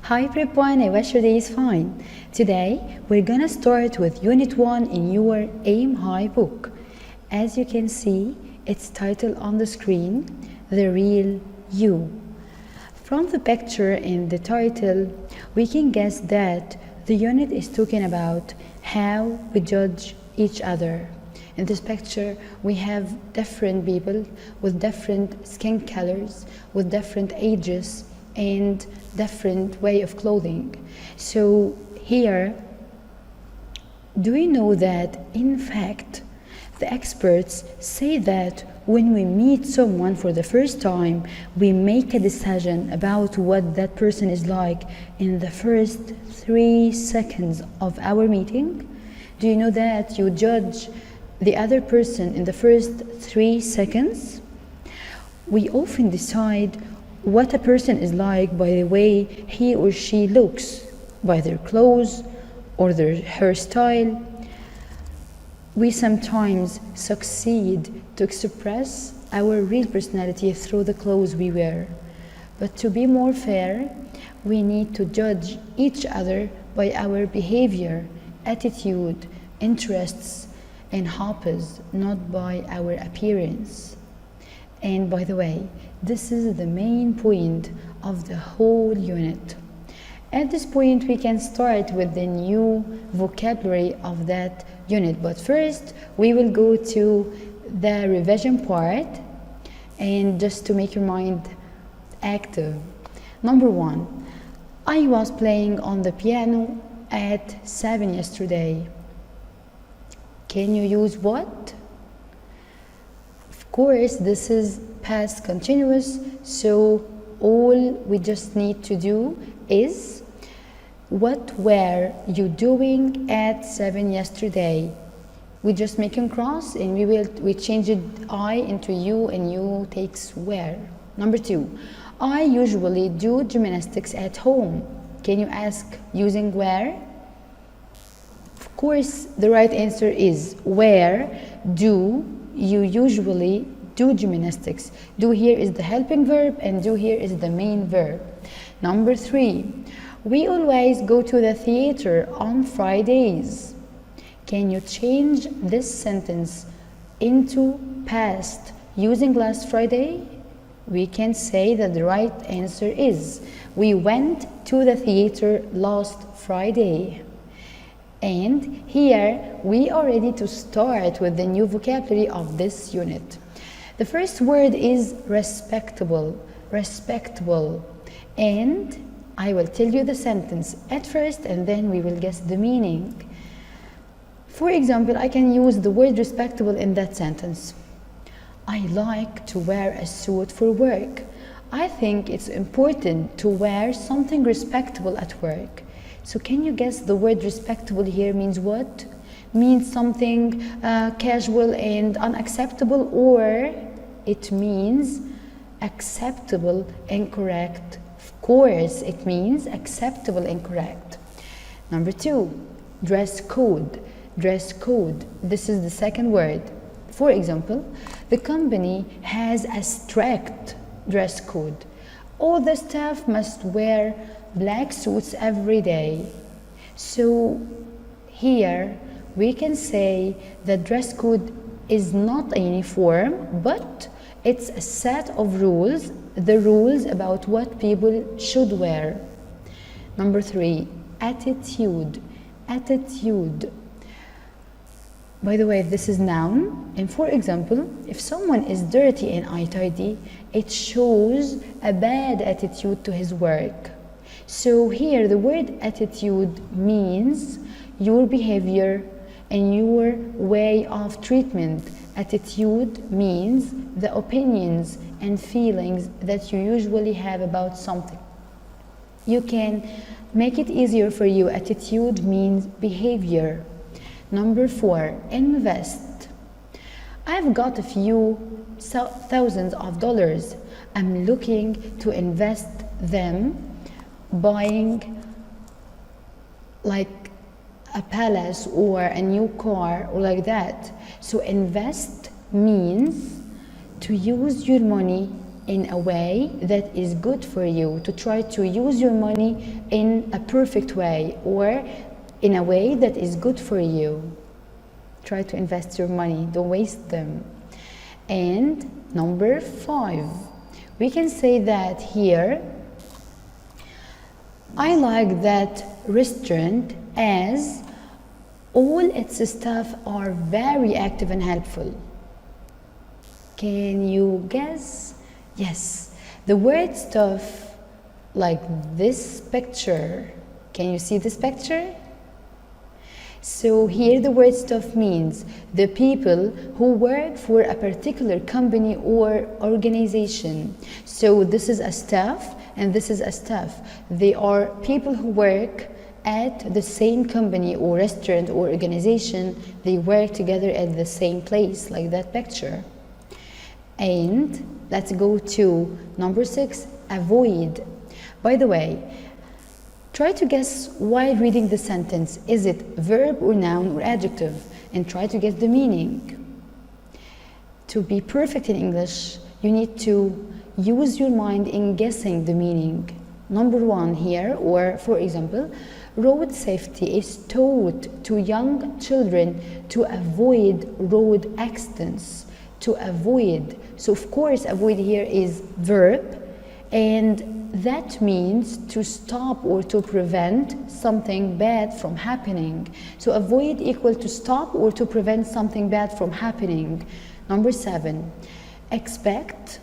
Hi everyone, I wish your day is fine. Today we're gonna start with Unit 1 in your Aim High book. As you can see, it's titled on the screen, The Real You. From the picture and the title, we can guess that the unit is talking about how we judge each other. In this picture, we have different people with different skin colors, with different ages, and different way of clothing. So here, do you know that in fact the experts say that when we meet someone for the first time, we make a decision about what that person is like in the first 3 seconds of our meeting? Do you know that you judge the other person in the first 3 seconds? We often decide what a person is like by the way he or she looks, by their clothes or their hairstyle. We sometimes succeed to express our real personality through the clothes we wear. But to be more fair, we need to judge each other by our behavior, attitude, interests, and hobbies, not by our appearance. And by the way, this is the main point of the whole unit. At this point, we can start with the new vocabulary of that unit. But first, we will go to the revision part, and just to make your mind active. Number 1, I was playing on the piano at 7 yesterday. Can you use what? Of course, this is past continuous, so all we just need to do is what were you doing at 7 yesterday? We just make a cross and we change it I into you and you takes where. Number 2, I usually do gymnastics at home. Can you ask using where? Of course, the right answer is where do you usually do gymnastics. Do here is the helping verb and do here is the main verb. Number 3, we always go to the theater on Fridays. Can you change this sentence into past using last Friday? We can say that the right answer is we went to the theater last Friday. And here we are ready to start with the new vocabulary of this unit. The first word is respectable, respectable. And I will tell you the sentence at first and then we will guess the meaning. For example, I can use the word respectable in that sentence. I like to wear a suit for work. I think it's important to wear something respectable at work. So can you guess the word respectable here means what? Means something casual and unacceptable, or it means acceptable and correct? Of course, it means acceptable and correct. Number 2, dress code. Dress code. This is the second word. For example, the company has a strict dress code. All the staff must wear black suits every day. So here we can say that dress code is not a uniform, but it's a set of rules, the rules about what people should wear. Number 3, attitude. Attitude. By the way, this is noun, and for example, if someone is dirty and untidy, it shows a bad attitude to his work. So here the word attitude means your behavior and your way of treatment. Attitude means the opinions and feelings that you usually have about something. You can make it easier for you. Attitude means behavior. Number 4, invest. I've got a few thousands of dollars. I'm looking to invest them buying like a palace or a new car or like that. So invest means to use your money in a way that is good for you, to try to use your money in a perfect way or in a way that is good for you. Try to invest your money, don't waste them. And number 5, we can say that here, I like that restaurant as all its staff are very active and helpful. Can you guess? Yes, the word staff, like this picture. Can you see this picture? So here the word staff means the people who work for a particular company or organization. So this is a staff and this is a staff. They are people who work at the same company or restaurant or organization. They work together at the same place, like that picture. And let's go to number 6, avoid. By the way, try to guess while reading the sentence, is it verb or noun or adjective, and try to get the meaning. To be perfect in English, you need to use your mind in guessing the meaning. Number 1 here, or for example, road safety is taught to young children to avoid road accidents. To avoid. So of course, avoid here is verb, and that means to stop or to prevent something bad from happening. So avoid equal to stop or to prevent something bad from happening. Number 7, expect.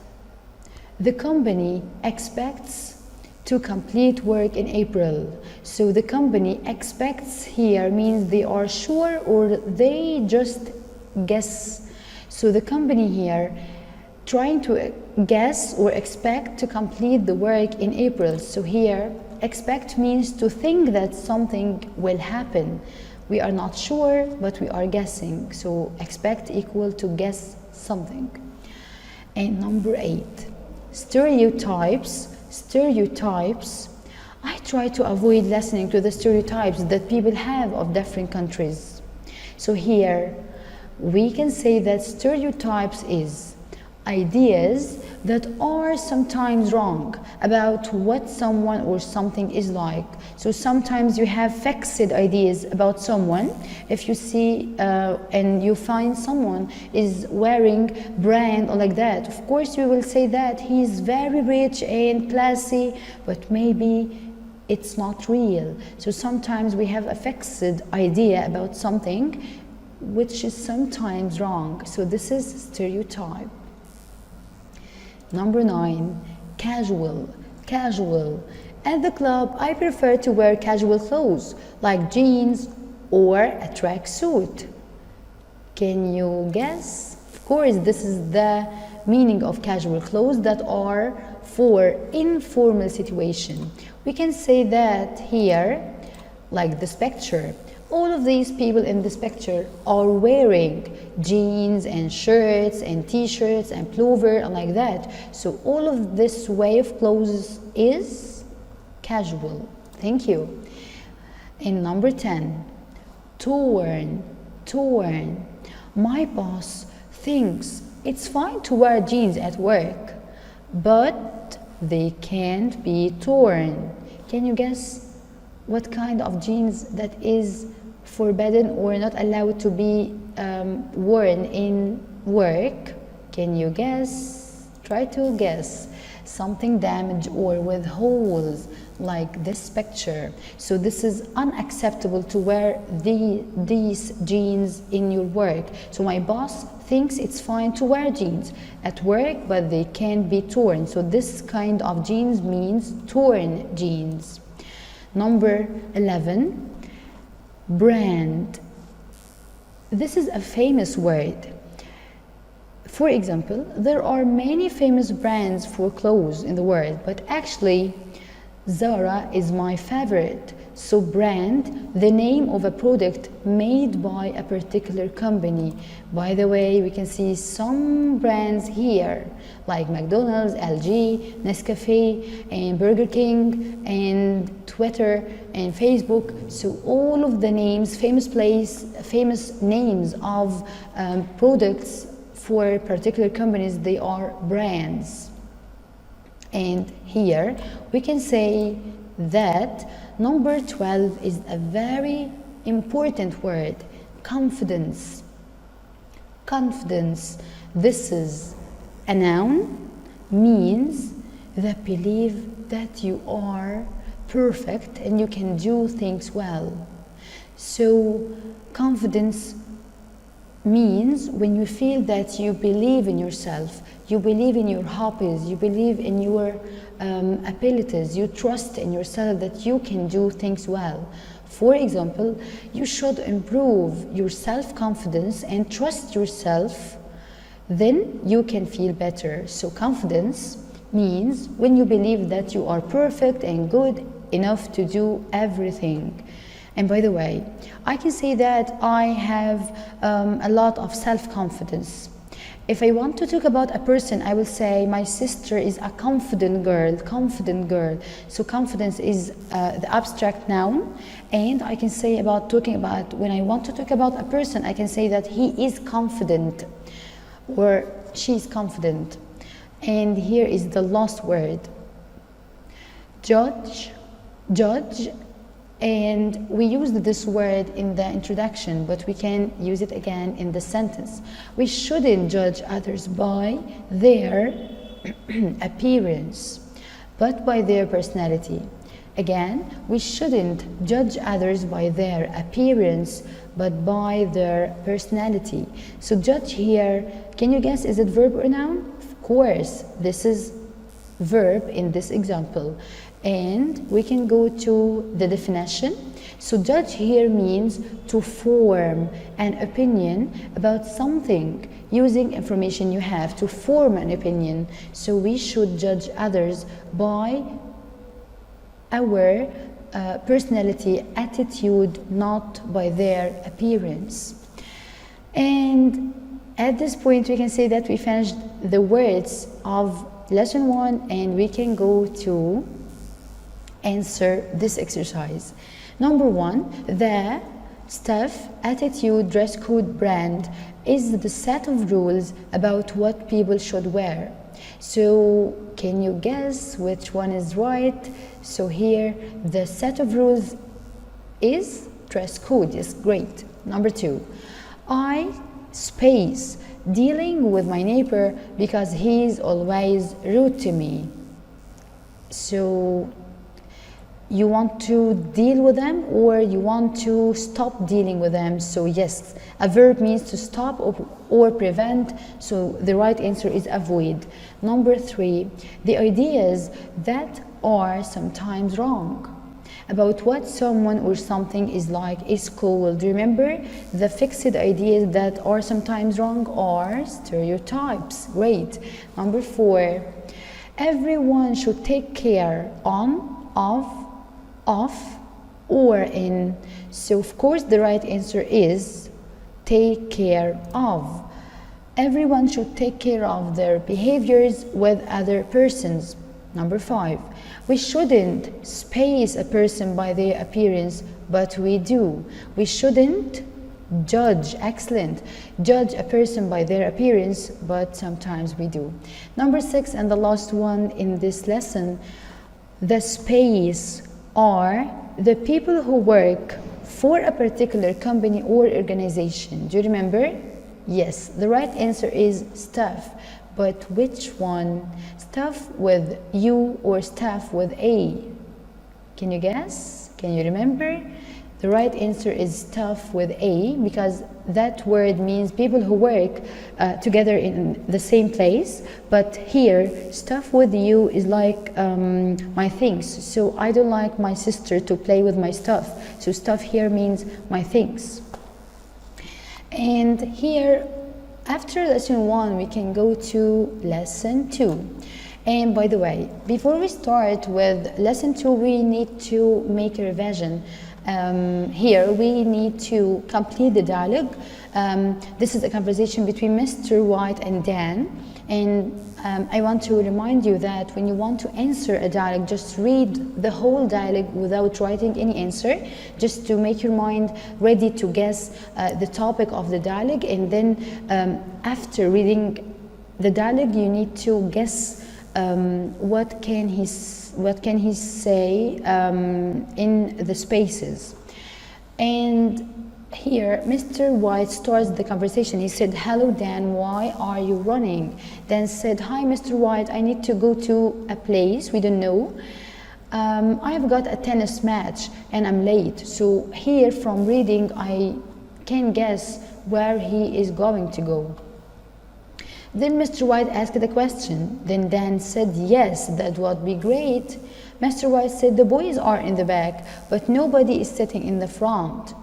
The company expects to complete work in April. So the company expects here means they are sure or they just guess. So the company here trying to guess or expect to complete the work in April. So here, expect means to think that something will happen. We are not sure, but we are guessing. So expect equal to guess something. And number 8, stereotypes. Stereotypes. I try to avoid listening to the stereotypes that people have of different countries. So here, we can say that stereotypes is ideas that are sometimes wrong about what someone or something is like. So sometimes you have fixed ideas about someone. If you see and you find someone is wearing brand or like that, of course you will say that he's very rich and classy, but maybe it's not real. So sometimes we have a fixed idea about something which is sometimes wrong. So this is stereotype. Number 9, casual. Casual. At the club, I prefer to wear casual clothes like jeans or a tracksuit. Can you guess? Of course, this is the meaning of casual clothes that are for informal situation. We can say that here, like this picture. All of these people in this picture are wearing jeans and shirts and t-shirts and pullover and like that. So all of this way of clothes is casual. Thank you. And number 10, torn. Torn. My boss thinks it's fine to wear jeans at work, but they can't be torn. Can you guess what kind of jeans that is forbidden or not allowed to be worn in work? Can you guess? Try to guess. Something damaged or with holes like this picture. So this is unacceptable to wear these jeans in your work. So my boss thinks it's fine to wear jeans at work, but they can't be torn. So this kind of jeans means torn jeans. Number 11, brand. This is a famous word. For example, there are many famous brands for clothes in the world, but actually Zara is my favorite. So brand, the name of a product made by a particular company. By the way, we can see some brands here like McDonald's, LG, Nescafe, and Burger King, and Twitter, and Facebook. So all of the names, famous names of products for particular companies, they are brands. And here we can say that number 12 is a very important word, confidence. Confidence. This is a noun, means the belief that you are perfect and you can do things well. So confidence means when you feel that you believe in yourself, you believe in your hobbies, you believe in your abilities, you trust in yourself that you can do things well. For example, you should improve your self-confidence and trust yourself, then you can feel better. So confidence means when you believe that you are perfect and good enough to do everything. And by the way, I can say that I have a lot of self-confidence. If I want to talk about a person, I will say my sister is a confident girl, confident girl. So confidence is the abstract noun, and I can say about talking about, when I want to talk about a person, I can say that he is confident or she is confident. And here is the last word, judge, judge. And we used this word in the introduction, but we can use it again in the sentence. We shouldn't judge others by their appearance, but by their personality. Again, we shouldn't judge others by their appearance, but by their personality. So judge here, can you guess, is it verb or noun? Of course, this is verb in this example. And we can go to the definition. So judge here means to form an opinion about something using information you have, to form an opinion. So we should judge others by our personality, attitude, not by their appearance. And at this point we can say that we finished the words of lesson 1, and we can go to answer this exercise. Number 1, the staff attitude dress code brand is the set of rules about what people should wear. So can you guess which one is right? So here the set of rules is dress code. Yes, great. Number 2, I space dealing with my neighbor because he's always rude to me. So you want to deal with them or you want to stop dealing with them? So yes, a verb means to stop or prevent, so the right answer is avoid. Number 3, the ideas that are sometimes wrong about what someone or something is like is called, remember, the fixed ideas that are sometimes wrong are stereotypes. Great. Number 4, everyone should take care of, or in. So of course the right answer is take care of. Everyone should take care of their behaviors with other persons. Number 5, we shouldn't space a person by their appearance, but we do. We shouldn't judge, excellent, judge a person by their appearance, but sometimes we do. Number 6, and the last one in this lesson, the space are the people who work for a particular company or organization. Do you remember? Yes, the right answer is staff. But which one? Staff with U or staff with A? Can you guess? Can you remember? The right answer is staff with A, because that word means people who work together in the same place. But here, staff with U is like my things. So I don't like my sister to play with my stuff. So stuff here means my things. And here, after lesson 1, we can go to lesson 2. And by the way, before we start with lesson 2, we need to make a revision. Here we need to complete the dialogue. This is a conversation between Mr. White and Dan, and I want to remind you that when you want to answer a dialogue, just read the whole dialogue without writing any answer, just to make your mind ready to guess the topic of the dialogue. And then after reading the dialogue, you need to guess what can he say in the spaces. And here Mr. White starts the conversation. He said, "Hello Dan, why are you running?" Dan said, "Hi Mr. White, I need to go to a place we don't know. I've got a tennis match and I'm late." So here from reading I can guess where he is going to go. Then Mr. White asked the question. Then Dan said, "Yes, that would be great." Mr. White said, "The boys are in the back, but nobody is sitting in the front."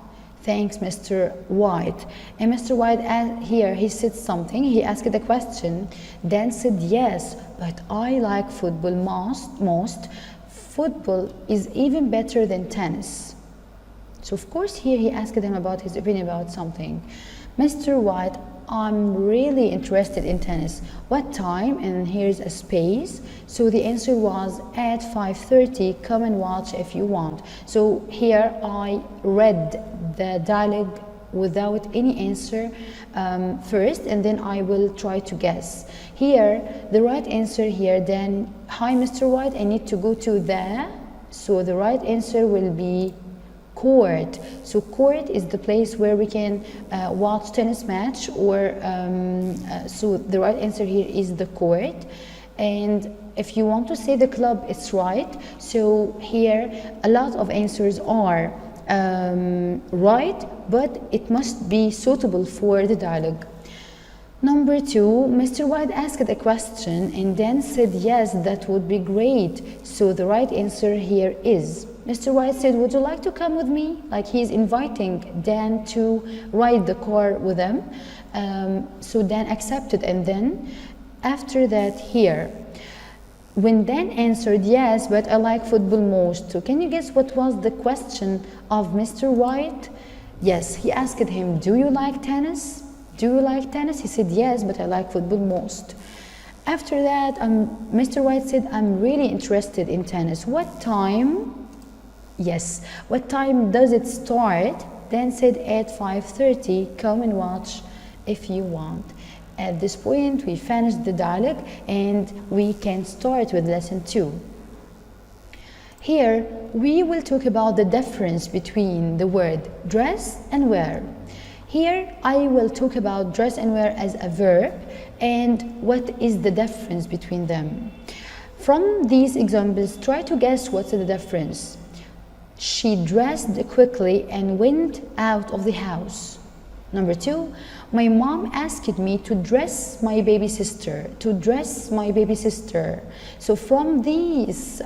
"Thanks, Mr. White." And Mr. White, here he said something. He asked the question. Dan said, "Yes, but I like football most. Football is even better than tennis." So of course here he asked him about his opinion about something. Mr. White, "I'm really interested in tennis. What time?" And here's a space. So the answer was at 5:30. Come and watch if you want. So here I read the dialogue without any answer first, and then I will try to guess. Here the right answer here, then, "Hi Mr. White, I need to go to the," so the right answer will be court. So court is the place where we can watch tennis match, or so the right answer here is the court. And if you want to say the club, it's right. So here a lot of answers are right, but it must be suitable for the dialogue. Number 2, Mr. White asked a question and Dan said, "Yes, that would be great." So the right answer here is, Mr. White said, "Would you like to come with me?" Like he's inviting Dan to ride the car with him. So Dan accepted, and then after that here, when Dan answered, "Yes, but I like football most." So can you guess what was the question of Mr. White? Yes, he asked him, "Do you like tennis? Do you like tennis?" He said, "Yes, but I like football most." After that, Mr. White said, "I'm really interested in tennis. What time?" Yes, "What time does it start?" Dan said, "At 5:30. Come and watch if you want." At this point, we finished the dialogue and we can start with lesson 2. Here, we will talk about the difference between the word dress and wear. Here, I will talk about dress and wear as a verb and what is the difference between them. From these examples, try to guess what's the difference. She dressed quickly and went out of the house. Number 2, my mom asked me to dress my baby sister. To dress my baby sister. So from these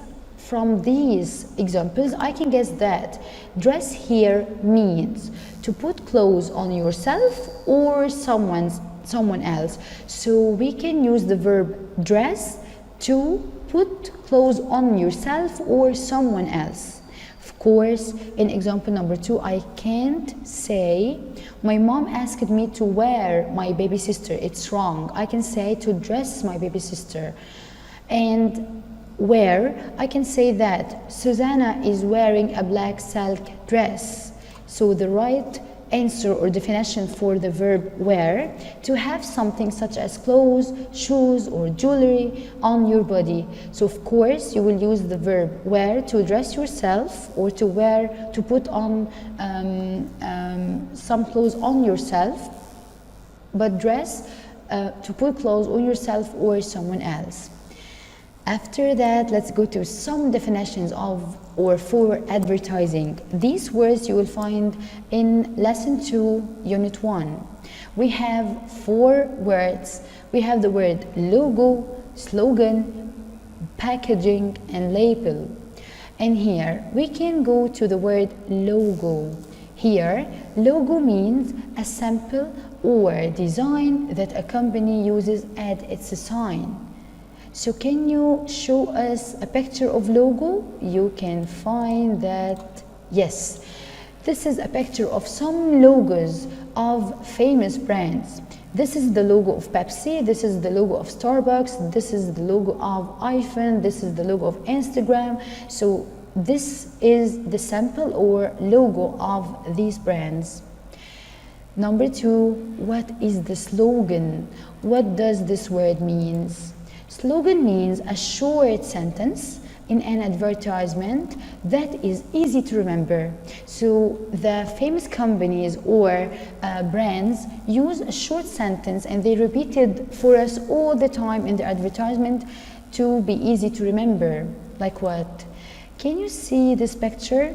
examples, I can guess that dress here means to put clothes on yourself or someone else. So we can use the verb dress to put clothes on yourself or someone else. Of course, in example number 2, I can't say my mom asked me to wear my baby sister. It's wrong. I can say to dress my baby sister. And wear, I can say that Susanna is wearing a black silk dress. So the right answer or definition for the verb wear, to have something such as clothes, shoes or jewelry on your body. So of course you will use the verb wear to dress yourself or to put on some clothes on yourself, but dress to put clothes on yourself or someone else. After that, let's go to some definitions of or for advertising. These words you will find in lesson 2, unit 1. We have 4 words. We have the word logo, slogan, packaging, and label. And here we can go to the word logo. Here, logo means a sample or design that a company uses as its sign. So can you show us a picture of logo? You can find that, yes. This is a picture of some logos of famous brands. This is the logo of Pepsi, this is the logo of Starbucks, this is the logo of iPhone, this is the logo of Instagram. So this is the sample or logo of these brands. Number 2, what is the slogan? What does this word mean? Slogan means a short sentence in an advertisement that is easy to remember. So the famous companies or brands use a short sentence and they repeat it for us all the time in the advertisement to be easy to remember. Like what? Can you see this picture?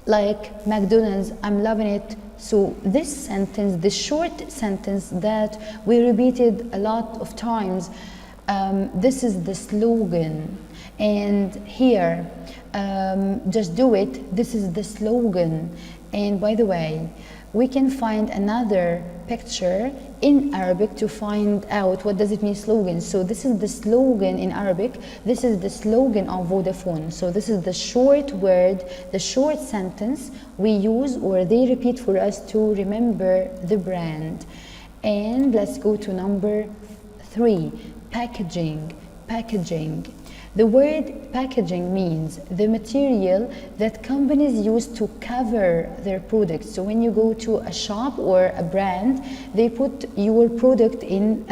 Like McDonald's, I'm loving it. So this sentence, this short sentence that we repeated a lot of times, this is the slogan. And here, just do it, this is the slogan. And by the way, we can find another picture in Arabic to find out what does it mean slogan. So this is the slogan in Arabic, this is the slogan of Vodafone. So this is the short word, the short sentence we use or they repeat for us to remember the brand. And let's go to number 3, packaging. Packaging. The word packaging means the material that companies use to cover their products. So when you go to a shop or a brand, they put your product in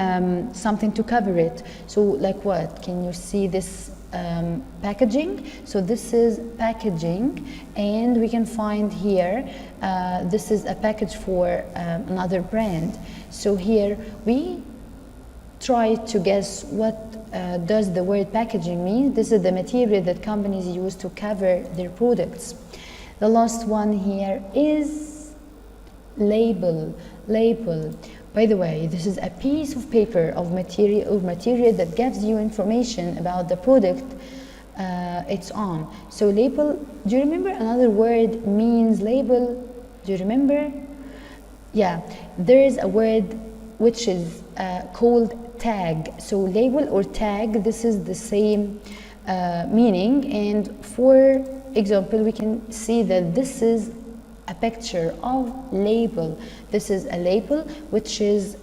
something to cover it. So like what? Can you see this packaging? So this is packaging, and we can find here, this is a package for another brand. So here we try to guess what does the word packaging mean. This is the material that companies use to cover their products. The last one here is label. Label. By the way, this is a piece of paper of material that gives you information about the product it's on. So label, do you remember another word means label? Do you remember? Yeah, there is a word which is called tag. So label or tag, this is the same meaning. And for example, we can see that this is a picture of label. This is a label which is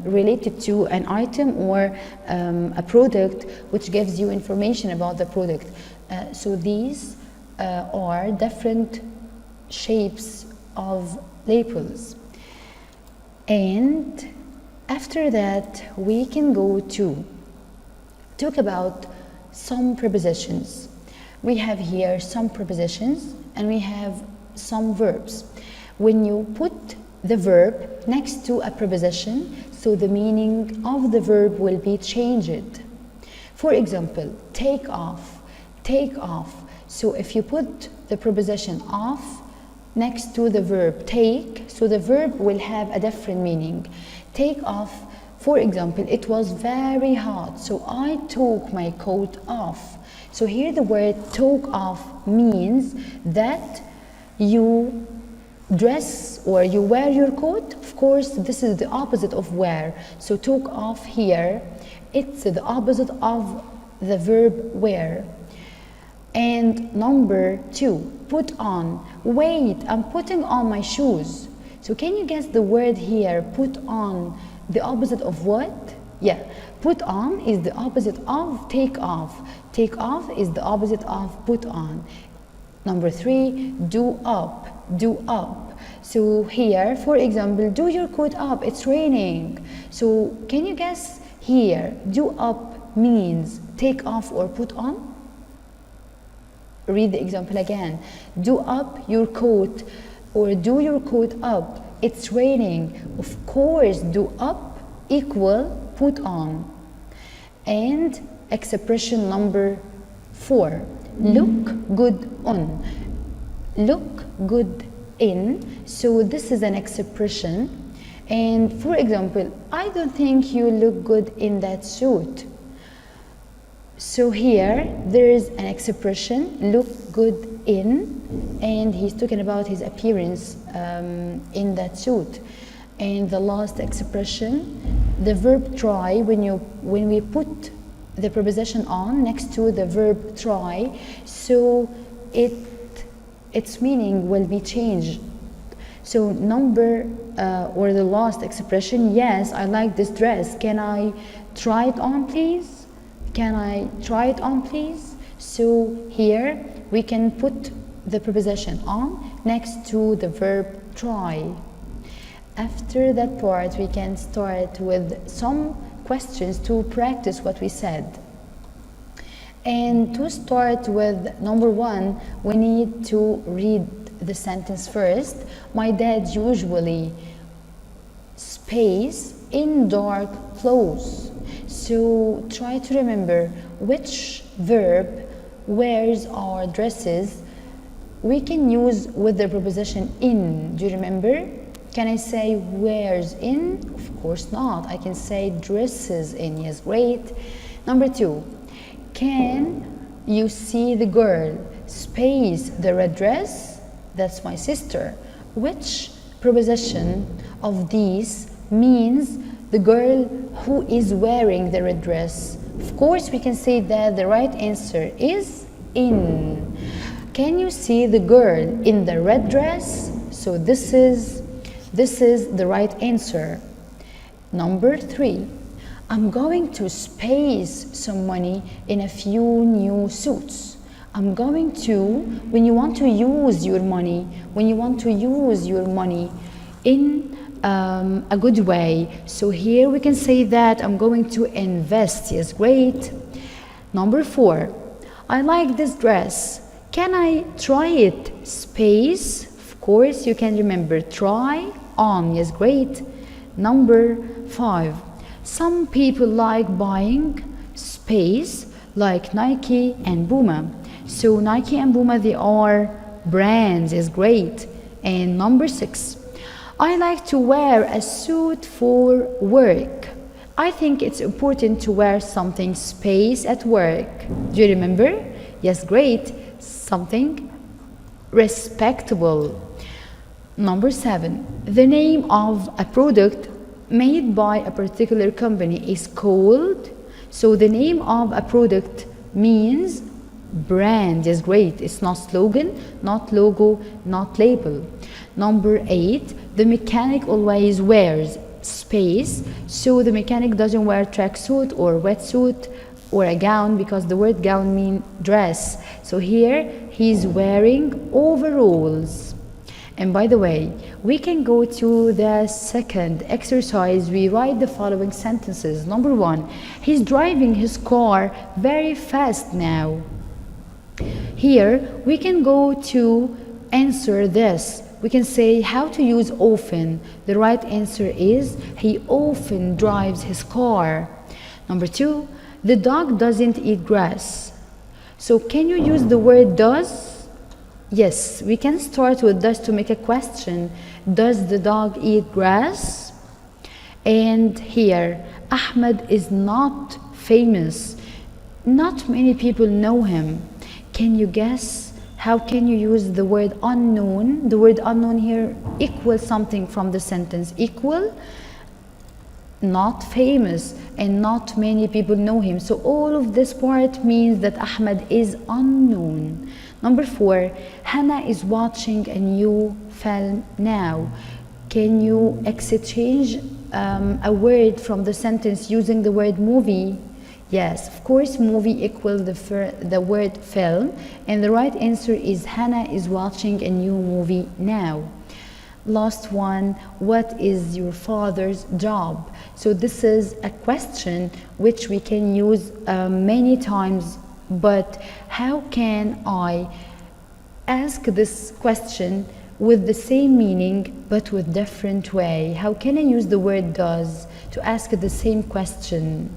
related to an item or a product which gives you information about the product. So these are different shapes of labels. And after that, we can go to talk about some prepositions. We have here some prepositions and we have some verbs. When you put the verb next to a preposition, so the meaning of the verb will be changed. For example, take off, take off. So if you put the preposition off next to the verb take, so the verb will have a different meaning. Take off, for example, it was very hot, so I took my coat off. So here the word took off means that you dress or you wear your coat. Of course, this is the opposite of wear. So took off here, it's the opposite of the verb wear. And number 2, put on. Wait, I'm putting on my shoes. So can you guess the word here, put on, the opposite of what? Yeah, put on is the opposite of take off. Take off is the opposite of put on. Number 3, do up, do up. So here, for example, do your coat up, it's raining. So can you guess here, do up means take off or put on? Read the example again. Do up your coat or do your coat up. It's raining. Of course, do up equal put on. And expression number 4. Look good on. Look good in. So this is an expression. And for example, I don't think you look good in that suit. So here there is an expression, look good in, and he's talking about his appearance in that suit. And the last expression, the verb try, when we put the preposition on next to the verb try, so its meaning will be changed. So number or the last expression, yes, I like this dress. Can I try it on, please? Can I try it on, please? So here we can put the preposition on next to the verb try. After that part, we can start with some questions to practice what we said. And to start with number 1, we need to read the sentence first. My dad usually space in dark clothes. So try to remember which verb wears our dresses we can use with the preposition in. Do you remember? Can I say wears in? Of course not. I can say dresses in. Yes, great. Number 2, can you see the girl space the red dress? That's my sister. Which preposition of these means the girl who is wearing the red dress? Of course, we can say that the right answer is in. Can you see the girl in the red dress? So this is the right answer. Number 3, I'm going to space some money in a few new suits. I'm going to, when you want to use your money, in a good way. So here we can say that I'm going to invest. Yes, great. Number 4, I like this dress. Can I try it? Space. Of course, you can remember try on. Yes, great. Number 5, some people like buying space like Nike and Puma. So Nike and Puma, they are brands. Is great. And number 6, I like to wear a suit for work. I think it's important to wear something space at work. Do you remember? Yes, great. Something respectable. Number 7, the name of a product made by a particular company is called. So the name of a product means brand. Is great. It's not slogan, not logo, not label. Number 8, the mechanic always wears space. So the mechanic doesn't wear tracksuit or wetsuit or a gown, because the word gown means dress. So here he's wearing overalls. And by the way, we can go to the second exercise. We write the following sentences. Number 1, he's driving his car very fast now. Here we can go to answer this. We can say how to use often. The right answer is he often drives his car. Number 2, the dog doesn't eat grass. So can you use the word does? Yes, we can start with does to make a question. Does the dog eat grass? And here, Ahmed is not famous. Not many people know him. Can you guess? How can you use the word unknown? The word unknown here equals something from the sentence. Equal, not famous, and not many people know him. So all of this part means that Ahmed is unknown. Number 4, Hannah is watching a new film now. Can you exchange a word from the sentence using the word movie? Yes, of course, movie equals the word film, and the right answer is Hannah is watching a new movie now. Last one, what is your father's job? So this is a question which we can use many times, but how can I ask this question with the same meaning but with different way? How can I use the word does to ask the same question?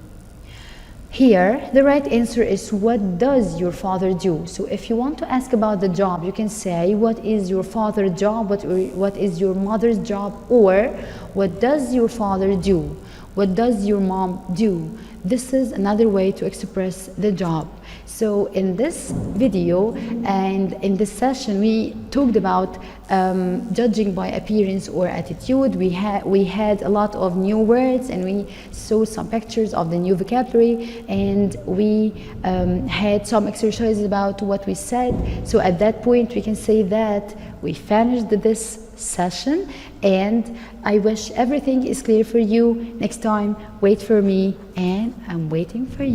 Here, the right answer is what does your father do? So if you want to ask about the job, you can say what is your father's job, what is your mother's job, or what does your father do? What does your mom do? This is another way to express the job. So in this video and in this session, we talked about judging by appearance or attitude. We had a lot of new words, and we saw some pictures of the new vocabulary, and we had some exercises about what we said. So at that point, we can say that we finished this session, and I wish everything is clear for you. Next time, wait for me, and I'm waiting for you.